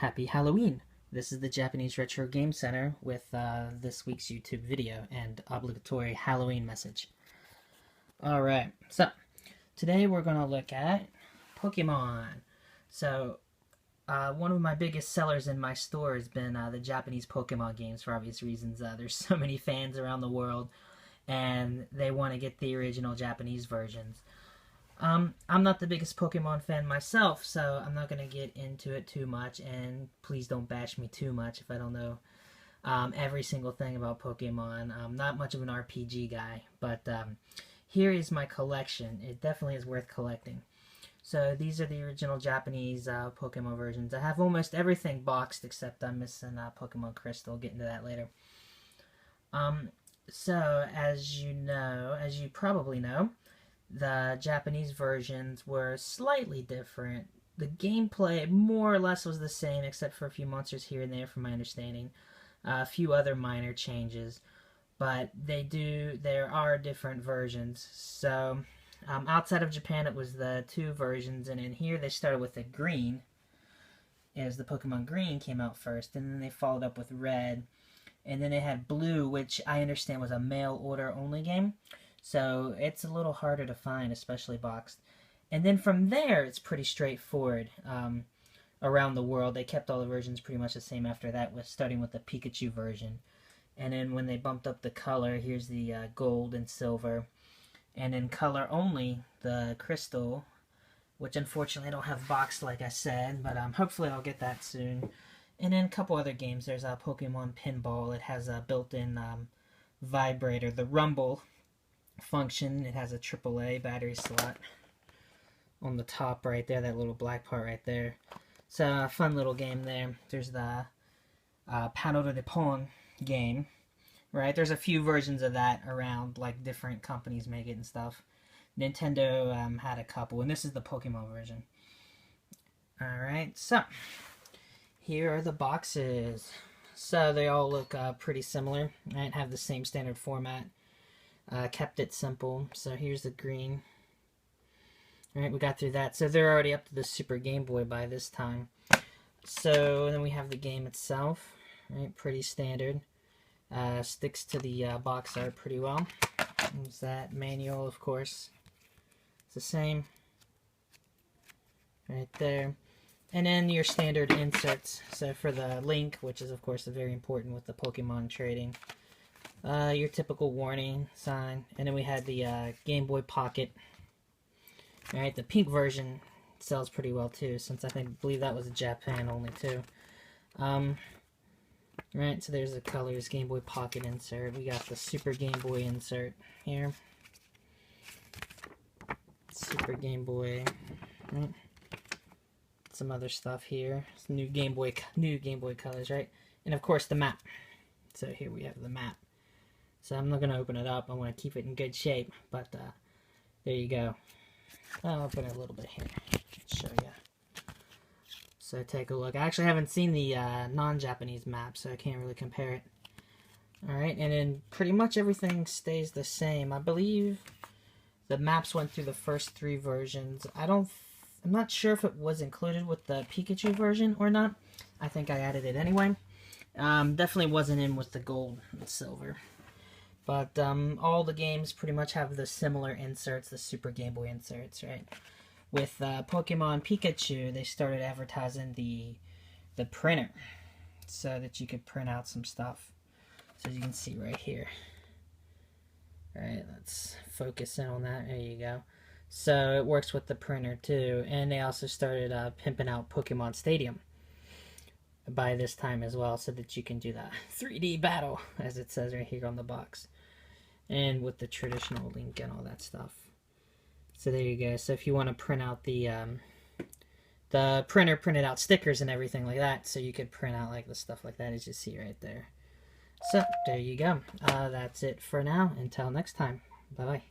Happy Halloween! This is the Japanese Retro Game Center with this week's YouTube video and obligatory Halloween message. Alright, so today we're going to look at Pokemon. So, one of my biggest sellers in my store has been the Japanese Pokemon games for obvious reasons. There's so many fans around the world and they want to get the original Japanese versions. I'm not the biggest Pokemon fan myself, so I'm not going to get into it too much, and please don't bash me too much if I don't know every single thing about Pokemon. I'm not much of an RPG guy, but here is my collection. It definitely is worth collecting. So these are the original Japanese Pokemon versions. I have almost everything boxed except I'm missing Pokemon Crystal. I'll get into that later. So as you probably know, the Japanese versions were slightly different. The gameplay more or less was the same, except for a few monsters here and there, from my understanding. A few other minor changes, but there are different versions. So, outside of Japan, it was the two versions, and in here they started with the green, as the Pokemon Green came out first, and then they followed up with red, and then they had blue, which I understand was a mail order only game. So it's a little harder to find, especially boxed. And then from there, it's pretty straightforward around the world. They kept all the versions pretty much the same after that, starting with the Pikachu version. And then when they bumped up the color, here's the gold and silver. And in color only, the crystal, which unfortunately I don't have boxed like I said, but hopefully I'll get that soon. And then a couple other games. There's a Pokemon Pinball. It has a built-in vibrator, the Rumble function. It has a AAA battery slot on the top right there, that little black part right there. It's a fun little game there. There's the Parole de Pong game, right? There's a few versions of that around, like different companies make it and stuff. Nintendo had a couple, and this is the Pokemon version. Alright, so here are the boxes. So they all look pretty similar, right? Have the same standard format. Kept it simple. So here's the green. Alright, we got through that. So they're already up to the Super Game Boy by this time. So then we have the game itself. Right, pretty standard. Sticks to the box art pretty well. There's that manual, of course. It's the same. Right there. And then your standard inserts. So for the link, which is of course very important with the Pokemon trading. Your typical warning sign, and then we had the Game Boy Pocket. Alright, the pink version sells pretty well too, since I believe that was a Japan only too. Right, so there's the colors Game Boy Pocket insert. We got the Super Game Boy insert here. Super Game Boy. Right. Some other stuff here. Some new Game Boy colors, right? And of course the map. So here we have the map. So I'm not going to open it up. I want to keep it in good shape. But there you go. I'll open it a little bit here. Show you. So take a look. I actually haven't seen the non-Japanese map, so I can't really compare it. Alright, and then pretty much everything stays the same. I believe the maps went through the first three versions. I'm not sure if it was included with the Pikachu version or not. I think I added it anyway. Definitely wasn't in with the gold and silver. But all the games pretty much have the similar inserts, the Super Game Boy inserts, right? With Pokemon Pikachu, they started advertising the printer so that you could print out some stuff. So as you can see right here. Alright, let's focus in on that. There you go. So it works with the printer too. And they also started pimping out Pokemon Stadium by this time as well, so that you can do the 3D battle, as it says right here on the box. And with the traditional link and all that stuff. So there you go. So if you want to print out the printer printed out stickers and everything like that, so you could print out like the stuff like that as you see right there. So there you go. That's it for now. Until next time. Bye bye.